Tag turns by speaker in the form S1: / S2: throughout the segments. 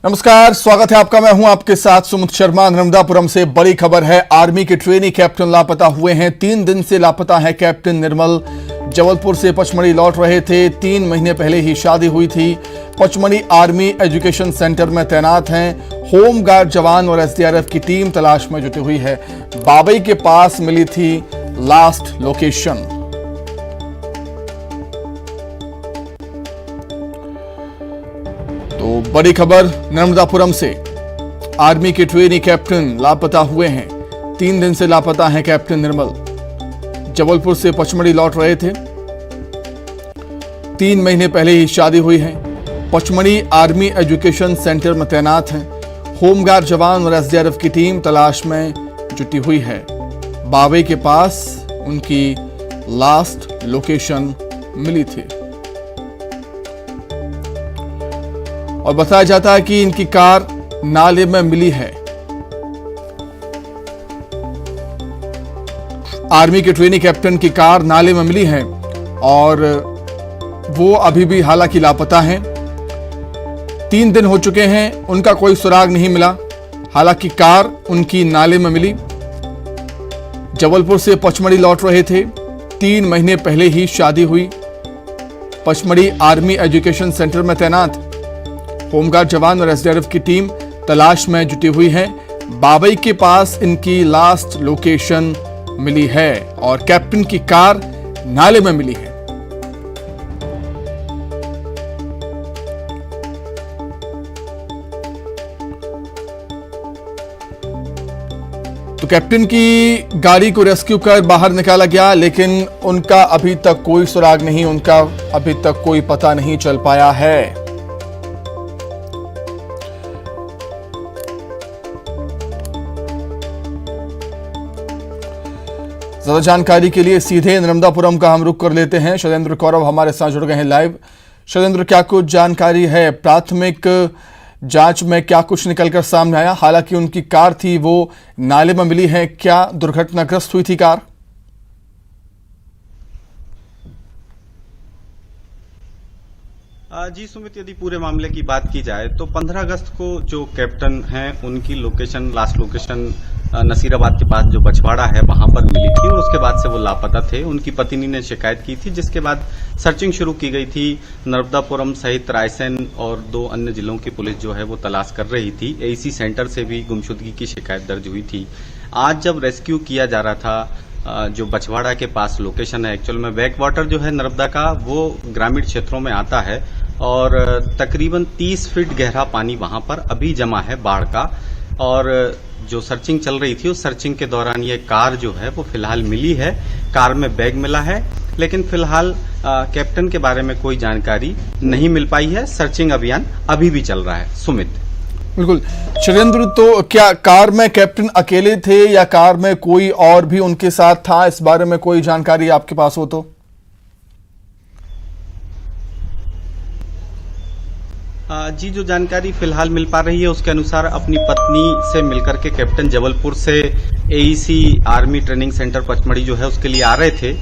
S1: नमस्कार, स्वागत है आपका। मैं हूं आपके साथ सुमित शर्मा। नर्मदापुरम से बड़ी खबर है। आर्मी के ट्रेनी कैप्टन लापता हुए हैं। 3 दिन से लापता है कैप्टन निर्मल। जबलपुर से पचमढ़ी लौट रहे थे। 3 महीने पहले ही शादी हुई थी। पचमढ़ी आर्मी एजुकेशन सेंटर में तैनात हैं। होम गार्ड जवान और एसडीआरएफ की टीम तलाश में जुटी हुई है। बाबई के पास मिली थी लास्ट लोकेशन। तो बड़ी खबर नर्मदापुरम से। आर्मी के ट्रेनी कैप्टन लापता हुए हैं। 3 दिन से लापता हैं कैप्टन निर्मल। जबलपुर से पचमढ़ी लौट रहे थे। 3 महीने पहले ही शादी हुई है। पचमढ़ी आर्मी एजुकेशन सेंटर में तैनात हैं। होमगार्ड जवान और एसडीआरएफ की टीम तलाश में जुटी हुई है। बाबई के पास उनकी लास्ट लोकेशन मिली थी और बताया जाता है कि इनकी कार नाले में मिली है। आर्मी के ट्रेनी कैप्टन की कार नाले में मिली है और वो अभी भी हालांकि लापता हैं। 3 दिन हो चुके हैं, उनका कोई सुराग नहीं मिला। हालांकि कार उनकी नाले में मिली। जबलपुर से पचमढ़ी लौट रहे थे। 3 महीने पहले ही शादी हुई। पचमढ़ी आर्मी एजुकेशन सेंटर में तैनात होमगार्ड जवान और एसडीआरएफ की टीम तलाश में जुटी हुई है। बाबई के पास इनकी लास्ट लोकेशन मिली है और कैप्टन की कार नाले में मिली है। तो कैप्टन की गाड़ी को रेस्क्यू कर बाहर निकाला गया, लेकिन उनका अभी तक कोई सुराग नहीं, उनका अभी तक कोई पता नहीं चल पाया है। ज्यादा जानकारी के लिए सीधे नर्मदापुरम का हम रुख कर लेते हैं। शैलेंद्र कौरव हमारे साथ जुड़ गए हैं लाइव। शैलेंद्र, क्या कुछ जानकारी है? प्राथमिक जांच में क्या कुछ निकलकर सामने आया? हालांकि उनकी कार थी वो नाले में मिली है। क्या दुर्घटनाग्रस्त हुई थी कार?
S2: जी सुमित, यदि पूरे मामले की बात की जाए तो 15 अगस्त को जो कैप्टन हैं उनकी लोकेशन, लास्ट लोकेशन नसीराबाद के पास जो बछवाड़ा है वहां पर मिली थी और उसके बाद से वो लापता थे। उनकी पत्नी ने शिकायत की थी, जिसके बाद सर्चिंग शुरू की गई थी। नर्मदापुरम सहित रायसेन और 2 अन्य जिलों की पुलिस जो है वो तलाश कर रही थी। एईसी सेंटर से भी गुमशुदगी की शिकायत दर्ज हुई थी। आज जब रेस्क्यू किया जा रहा था, जो बछवाड़ा के पास लोकेशन है, एक्चुअल में बैक वाटर जो है नर्मदा का वो ग्रामीण क्षेत्रों में आता है और तकरीबन 30 फीट गहरा पानी वहां पर अभी जमा है बाढ़ का। और जो सर्चिंग चल रही थी उस सर्चिंग के दौरान ये कार जो है वो फिलहाल मिली है। कार में बैग मिला है, लेकिन फिलहाल कैप्टन के बारे में कोई जानकारी नहीं मिल पाई है। सर्चिंग अभियान अभी भी चल रहा है। सुमित,
S1: बिल्कुल। शैलेंद्र, तो क्या कार में कैप्टन अकेले थे या कार में कोई और भी उनके साथ था? इस बारे में कोई जानकारी आपके पास हो तो?
S2: जी, जो जानकारी फिलहाल मिल पा रही है उसके अनुसार अपनी पत्नी से मिलकर के कैप्टन जबलपुर से AEC army training centre Pachmarhi जो है उसके लिए आ रहे थे।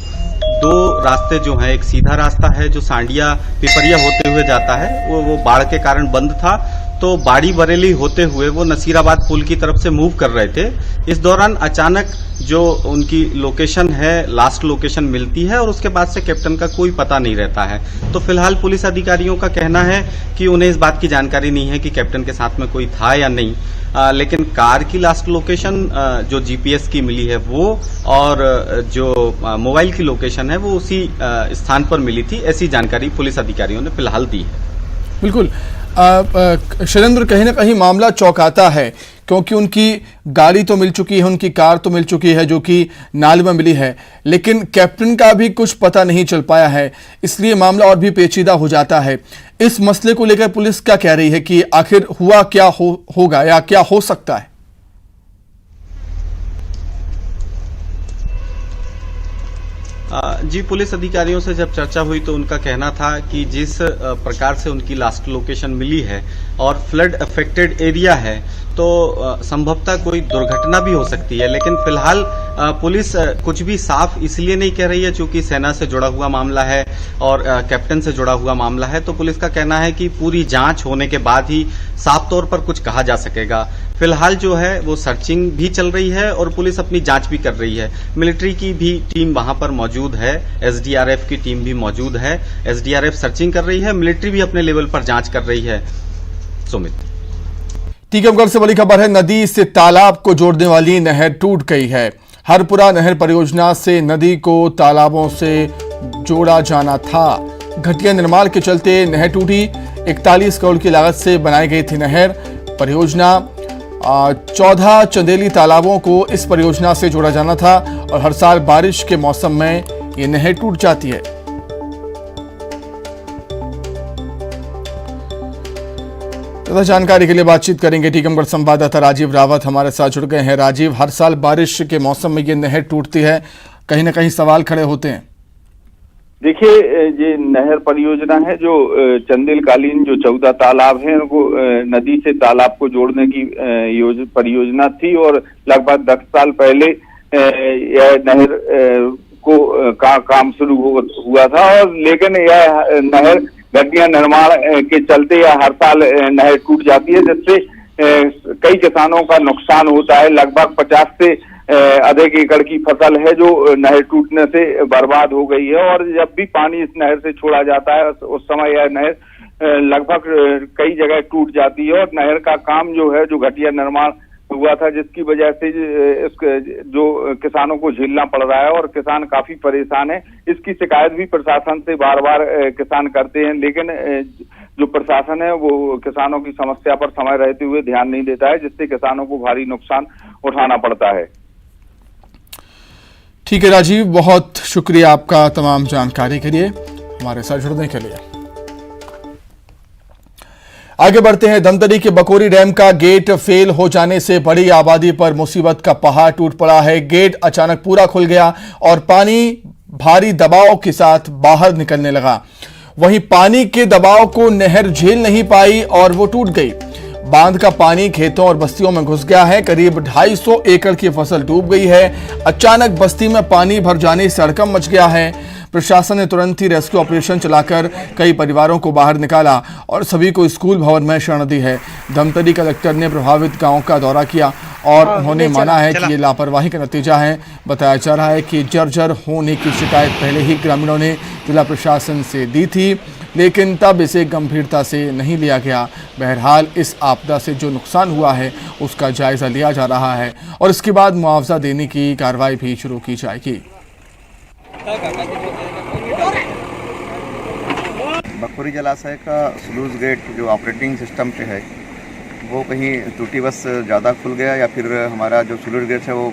S2: 2 रास्ते जो हैं, एक सीधा रास्ता है जो सांडिया पिपरिया होते हुए जाता है, वो बाढ़ के कारण बंद था, तो बाड़ी बरेली होते हुए वो नसीराबाद पुल की तरफ से मूव कर रहे थे। इस दौरान अचानक जो उनकी लोकेशन है, लास्ट लोकेशन मिलती है और उसके बाद से कैप्टन का कोई पता नहीं रहता है। तो फिलहाल पुलिस अधिकारियों का कहना है कि उन्हें इस बात की जानकारी नहीं है कि कैप्टन के साथ में कोई था या नहीं। लेकिन कार की लास्ट लोकेशन जो जीपीएस की मिली है वो, और जो मोबाइल की लोकेशन है वो उसी स्थान पर मिली थी। ऐसी जानकारी पुलिस अधिकारियों ने फिलहाल दी है।
S1: बिल्कुल। शैलेंद्र, कहीं ना कहीं मामला चौंकाता है क्योंकि उनकी गाड़ी तो मिल चुकी है, उनकी कार तो मिल चुकी है जो कि नाले में मिली है, लेकिन कैप्टन का भी कुछ पता नहीं चल पाया है। इसलिए मामला और भी पेचीदा हो जाता है। इस मसले को लेकर पुलिस क्या कह रही है कि आखिर हुआ क्या होगा या क्या हो सकता है?
S2: जी, पुलिस अधिकारियों से जब चर्चा हुई तो उनका कहना था कि जिस प्रकार से उनकी लास्ट लोकेशन मिली है और फ्लड अफेक्टेड एरिया है, तो संभवतः कोई दुर्घटना भी हो सकती है। लेकिन फिलहाल पुलिस कुछ भी साफ इसलिए नहीं कह रही है क्योंकि सेना से जुड़ा हुआ मामला है और कैप्टन से जुड़ा हुआ मामला है, तो पुलिस का कहना है कि पूरी जांच होने के बाद ही साफ तौर पर कुछ कहा जा सकेगा। फिलहाल जो है वो सर्चिंग भी चल रही है और पुलिस अपनी जांच भी कर रही है। मिलिट्री की भी टीम वहां पर मौजूद है, एसडीआरएफ की टीम भी मौजूद है। एसडीआरएफ सर्चिंग कर रही है, मिलिट्री भी अपने लेवल पर जांच कर रही है। सुमित,
S1: टीकमगढ़ से बड़ी खबर है, नदी से तालाब को जोड़ने वाली नहर टूट गई है। हरपुरा नहर परियोजना से नदी को तालाबों से जोड़ा जाना था। घटिया निर्माण के चलते नहर टूटी। 41 करोड़ की लागत से बनाई गई थी नहर परियोजना। 14 चंदेली तालाबों को इस परियोजना से जोड़ा जाना था और हर साल बारिश के मौसम में ये नहर टूट जाती है। ज्यादा जानकारी के लिए बातचीत करेंगे। टीकमगढ़ संवाददाता राजीव रावत हमारे साथ जुड़ गए हैं। राजीव, हर साल बारिश के मौसम में ये नहर टूटती है, कहीं ना कहीं सवाल खड़े होते हैं।
S3: देखिए, ये नहर परियोजना है जो चंदेलकालीन जो 14 तालाब हैं उनको नदी से तालाब को जोड़ने की परियोजना थी और लगभग 10 साल पहले यह नहर काम शुरू हुआ था और लेकिन यह नहर घटिया निर्माण के चलते या हर साल नहर टूट जाती है, जिससे कई किसानों का नुकसान होता है। लगभग 50 से अधिक एकड़ की फसल है जो नहर टूटने से बर्बाद हो गई है और जब भी पानी इस नहर से छोड़ा जाता है उस समय यह नहर लगभग कई जगह टूट जाती है और नहर का काम जो है जो घटिया निर्माण हुआ था जिसकी वजह से जो किसानों को झेलना पड़ रहा है और किसान काफी परेशान है। इसकी शिकायत भी प्रशासन से बार बार किसान करते हैं, लेकिन जो प्रशासन है वो किसानों की समस्या पर समय रहते हुए ध्यान नहीं देता है, जिससे किसानों को भारी नुकसान उठाना पड़ता है।
S1: ठीक है राजीव, बहुत शुक्रिया आपका तमाम जानकारी के लिए, हमारे साथ जुड़ने के लिए। आगे बढ़ते हैं। धमतरी के बकोरी डैम का गेट फेल हो जाने से बड़ी आबादी पर मुसीबत का पहाड़ टूट पड़ा है। गेट अचानक पूरा खुल गया और पानी भारी दबाव के साथ बाहर निकलने लगा। वहीं पानी के दबाव को नहर झेल नहीं पाई और वो टूट गई। बांध का पानी खेतों और बस्तियों में घुस गया है। करीब 250 एकड़ की फसल डूब गई है। अचानक बस्ती में पानी भर जाने से हड़कंप मच गया है। प्रशासन ने तुरंत ही रेस्क्यू ऑपरेशन चलाकर कई परिवारों को बाहर निकाला और सभी को स्कूल भवन में शरण दी है। धमतरी कलेक्टर ने प्रभावित गांव का दौरा किया और उन्होंने माना है कि ये लापरवाही का नतीजा है। बताया जा रहा है कि जर्जर होने की शिकायत पहले ही ग्रामीणों ने जिला प्रशासन से दी थी, लेकिन तब इसे गंभीरता से नहीं लिया गया। बहरहाल इस आपदा से जो नुकसान हुआ है उसका जायजा लिया जा रहा है और इसके बाद मुआवजा देने की कार्रवाई भी शुरू की जाएगी।
S4: बखोरी जलाशय का स्लूज गेट जो ऑपरेटिंग सिस्टम पे है वो कहीं टूटी बस ज़्यादा खुल गया या फिर हमारा जो स्लूज गेट है वो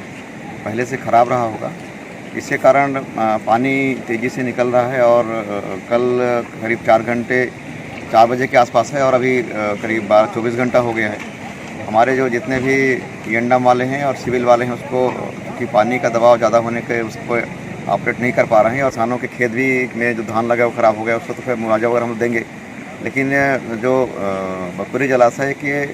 S4: पहले से ख़राब रहा होगा। इसके कारण पानी तेज़ी से निकल रहा है और कल करीब 4 बजे के आसपास है और अभी करीब 24 घंटा हो गया है। हमारे जो जितने भी एएनएम वाले हैं और सिविल वाले हैं उसको कि पानी का दबाव ज़्यादा होने के उसको ऑपरेट नहीं कर पा रहे हैं और किसानों के खेत भी में जो धान लगा वो ख़राब हो गया, उसको तो फिर मुआवजा वगैरह हम देंगे। लेकिन जो बखोरी जलाशय के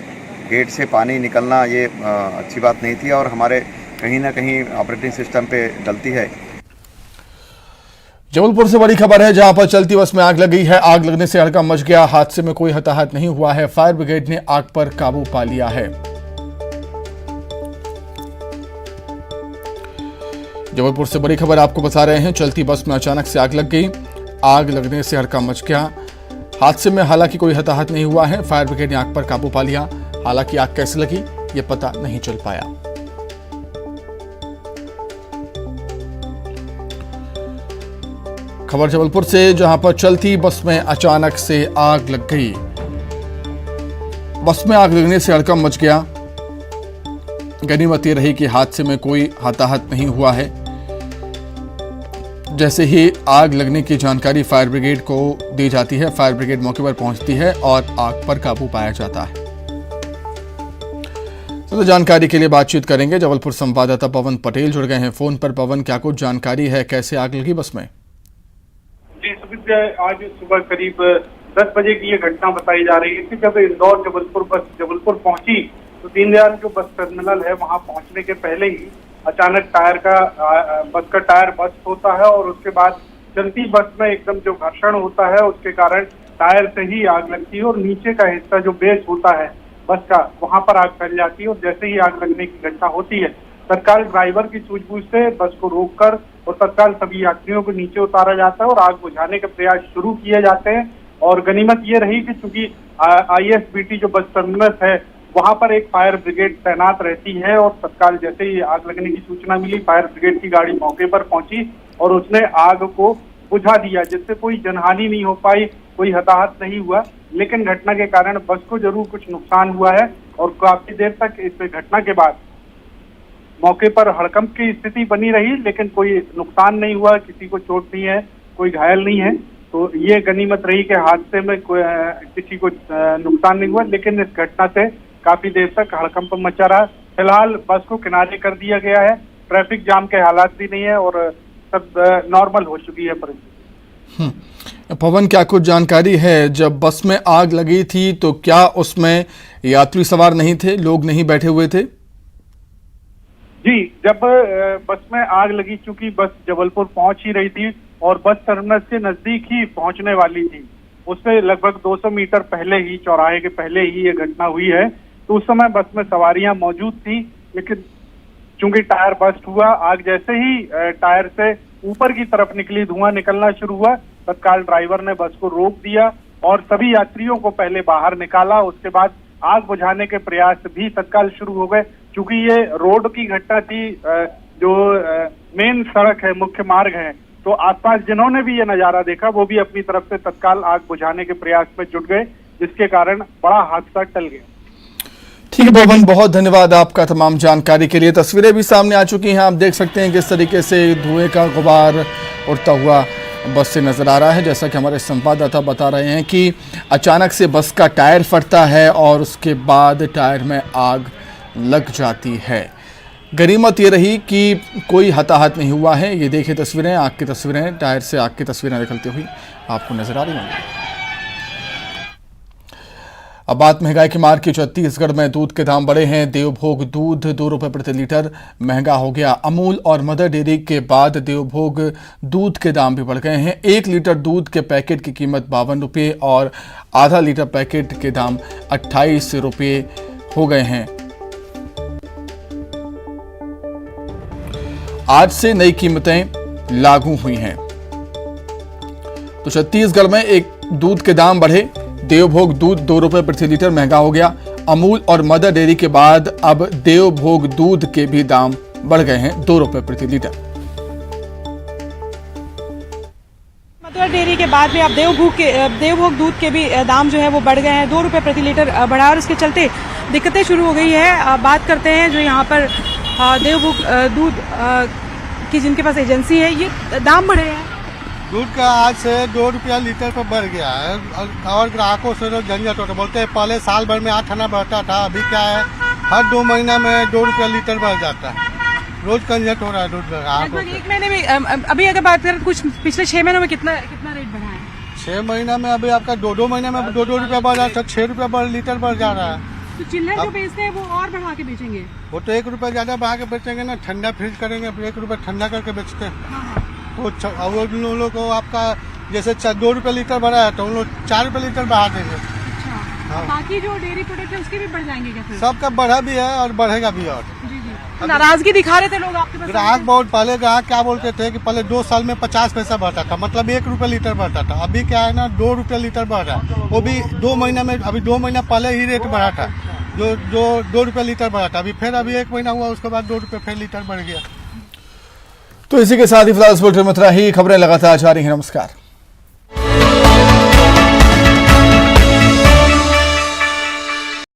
S4: गेट से पानी निकलना ये अच्छी बात नहीं थी और हमारे कहीं ना कहीं ऑपरेटिंग सिस्टम पे गलती है।
S1: जबलपुर से बड़ी खबर है, जहां पर चलती बस में आग लगी है। आग लगने से हड़कंप मच गया। हादसे में कोई हताहत नहीं हुआ है। फायर ब्रिगेड ने आग पर काबू पा लिया है। जबलपुर से बड़ी खबर आपको बता रहे हैं, चलती बस में अचानक से आग लग गई। आग लगने से हड़कंप मच गया। हादसे में हालांकि कोई हताहत नहीं हुआ है। फायर ब्रिगेड ने आग पर काबू पा लिया। हालांकि आग कैसे लगी ये पता नहीं चल पाया। खबर जबलपुर से, जहां पर चलती बस में अचानक से आग लग गई। बस में आग लगने से हड़कंप मच गया। गनीमत ये रही कि हादसे में कोई हताहत नहीं हुआ है। जैसे ही आग लगने की जानकारी फायर ब्रिगेड को दी जाती है, फायर ब्रिगेड मौके पर पहुंचती है और आग पर काबू पाया जाता है। तो जानकारी के लिए बातचीत करेंगे। जबलपुर संवाददाता पवन पटेल जुड़ गए हैं फोन पर। पवन, क्या कुछ जानकारी है, कैसे आग लगी बस में?
S5: जी सुमित, आज सुबह करीब 10 बजे की ये घटना बताई जा रही है कि जब इंदौर जबलपुर बस जबलपुर पहुंची तो दीनदयाल जो बस टर्मिनल है वहां पहुंचने के पहले ही अचानक बस का टायर बस्ट होता है और उसके बाद चलती बस में एकदम जो घर्षण होता है उसके कारण टायर से ही आग लगती है और नीचे का हिस्सा जो बेस होता है बस का, वहां पर आग फैल जाती है। और जैसे ही आग लगने की घटना होती है, तत्काल ड्राइवर की सूझबूझ से बस को रोककर और तत्काल सभी यात्रियों को नीचे उतारा जाता है और आग बुझाने के प्रयास शुरू किए जाते हैं। और गनीमत ये रही कि चूंकि ISBT जो बस टर्मिनस है वहां पर एक फायर ब्रिगेड तैनात रहती है और तत्काल जैसे ही आग लगने की सूचना मिली, फायर ब्रिगेड की गाड़ी मौके पर पहुंची और उसने आग को बुझा दिया, जिससे कोई जनहानि नहीं हो पाई, कोई हताहत नहीं हुआ। लेकिन घटना के कारण बस को जरूर कुछ नुकसान हुआ है और काफी देर तक इस घटना के बाद मौके पर हड़कंप की स्थिति बनी रही, लेकिन कोई नुकसान नहीं हुआ, किसी को चोट नहीं है, कोई घायल नहीं है। तो ये गनीमत रही कि हादसे में किसी को नुकसान नहीं हुआ, लेकिन इस घटना से काफी देर तक हड़कंप मचा रहा। फिलहाल बस को किनारे कर दिया गया है, ट्रैफिक जाम के हालात भी नहीं है और सब नॉर्मल हो चुकी है परिस्थिति।
S1: पवन, क्या कुछ जानकारी है, जब बस में आग लगी थी तो क्या उसमें यात्री सवार नहीं थे, लोग नहीं बैठे हुए थे?
S5: जी, जब बस में आग लगी, चूंकि बस जबलपुर पहुंच ही रही थी और बस टर्मिनस के नजदीक ही पहुंचने वाली थी, उससे लगभग 200 मीटर पहले ही, चौराहे के पहले ही ये घटना हुई है। तो उस समय बस में सवारियां मौजूद थी, लेकिन चूंकि टायर बस्ट हुआ, आग जैसे ही टायर से ऊपर की तरफ निकली, धुआं निकलना शुरू हुआ, तत्काल ड्राइवर ने बस को रोक दिया और सभी यात्रियों को पहले बाहर निकाला। उसके बाद आग बुझाने के प्रयास भी तत्काल शुरू हो गए। चूंकि ये रोड की घटना थी, जो मेन सड़क है, मुख्य मार्ग है, तो आसपास जिन्होंने भी ये नजारा देखा वो भी अपनी तरफ से तत्काल आग बुझाने के प्रयास में जुट गए, जिसके कारण बड़ा हादसा टल गया।
S1: ठीक है पवन, बहुत धन्यवाद आपका तमाम जानकारी के लिए। तस्वीरें भी सामने आ चुकी हैं, आप देख सकते हैं किस तरीके से धुएं का गुबार उड़ता हुआ बस से नजर आ रहा है। जैसा कि हमारे संवाददाता बता रहे हैं कि अचानक से बस का टायर फटता है और उसके बाद टायर में आग लग जाती है। गनीमत ये रही कि कोई हताहत नहीं हुआ है। ये देखिए तस्वीरें, आग की तस्वीरें, टायर से आग की तस्वीरें निकलती हुई आपको नजर आ रही होंगी। अब बात महंगाई की मार की। छत्तीसगढ़ में दूध के दाम बढ़े हैं। देवभोग दूध 2 रुपये प्रति लीटर महंगा हो गया। अमूल और मदर डेयरी के बाद देवभोग दूध के दाम भी बढ़ गए हैं। 1 लीटर दूध के पैकेट की कीमत 52 रुपये और आधा लीटर पैकेट के दाम 28 रुपये हो गए हैं। आज से नई कीमतें लागू हुई हैं। तो छत्तीसगढ़ में एक दूध के दाम बढ़े। देवभोग दूध 2 रुपये प्रति लीटर महंगा हो गया। अमूल और मदर डेयरी के बाद अब देवभोग दूध के भी दाम बढ़ गए हैं 2 रुपये प्रति लीटर।
S6: मदर डेयरी के बाद में अब देवभोग दूध के भी दाम जो है वो बढ़ गए हैं। 2 रुपये प्रति लीटर बढ़ा और इसके चलते दिक्कतें शुरू हो गई है। बात करते हैं जो यहाँ पर देवभोग दूध की जिनके पास एजेंसी है, ये दाम बढ़े हैं।
S7: दूध का आज से 2 रुपया लीटर पर बढ़ गया है और ग्राहकों से लोग झंझट होता। बोलते हैं पहले साल भर में 8 आना बढ़ता था, अभी क्या है हर 2 महीना में 2 रुपया लीटर बढ़ जाता है। रोज झंझट हो रहा है दूध ग्राहकों से।
S6: 1 महीने में अभी अगर बात करें कुछ पिछले 6 महीनों में कितना रेट बढ़ा है?
S7: 6 महीना में अभी आपका 2 महीने में 2 रुपया बढ़ रहा है, 6 रुपया लीटर बढ़ जा रहा है।
S6: तो चिल्लर जो बेचते हैं वो और बढ़ा के बेचेंगे?
S7: वो तो 1 रुपया ज्यादा बढ़ा के बेचेंगे ना, ठंडा फ्रीज करेंगे, 1 रुपया ठंडा करके बेचते हैं। तो उन लोगों को आपका जैसे 2 रुपये लीटर बढ़ा है तो उन लोग 4 रुपये लीटर बढ़ा देंगे।
S6: अच्छा, बाकी जो डेयरी प्रोडक्ट है उसके भी बढ़ जाएंगे क्या फिर?
S7: सबका बढ़ा भी है और बढ़ेगा भी। और
S6: तो नाराजगी दिखा रहे थे लोग आपके पास?
S7: ग्राहक बहुत पहले ग्राहक क्या बोलते थे कि पहले 2 साल में 50 पैसा बढ़ता था, मतलब 1 रुपये लीटर बढ़ता था। अभी क्या है ना 2 रुपये लीटर बढ़ रहा है, वो भी 2 महीना में। अभी 2 महीना पहले ही रेट बढ़ा था, जो 2 रुपये लीटर बढ़ा था। अभी फिर अभी 1 महीना हुआ, उसके बाद 2 रुपये फिर लीटर बढ़ गया।
S1: तो इसी के साथ ही फिलहाल इस बुलेटिन में इतना ही। खबरें लगातार जारी हैं। नमस्कार।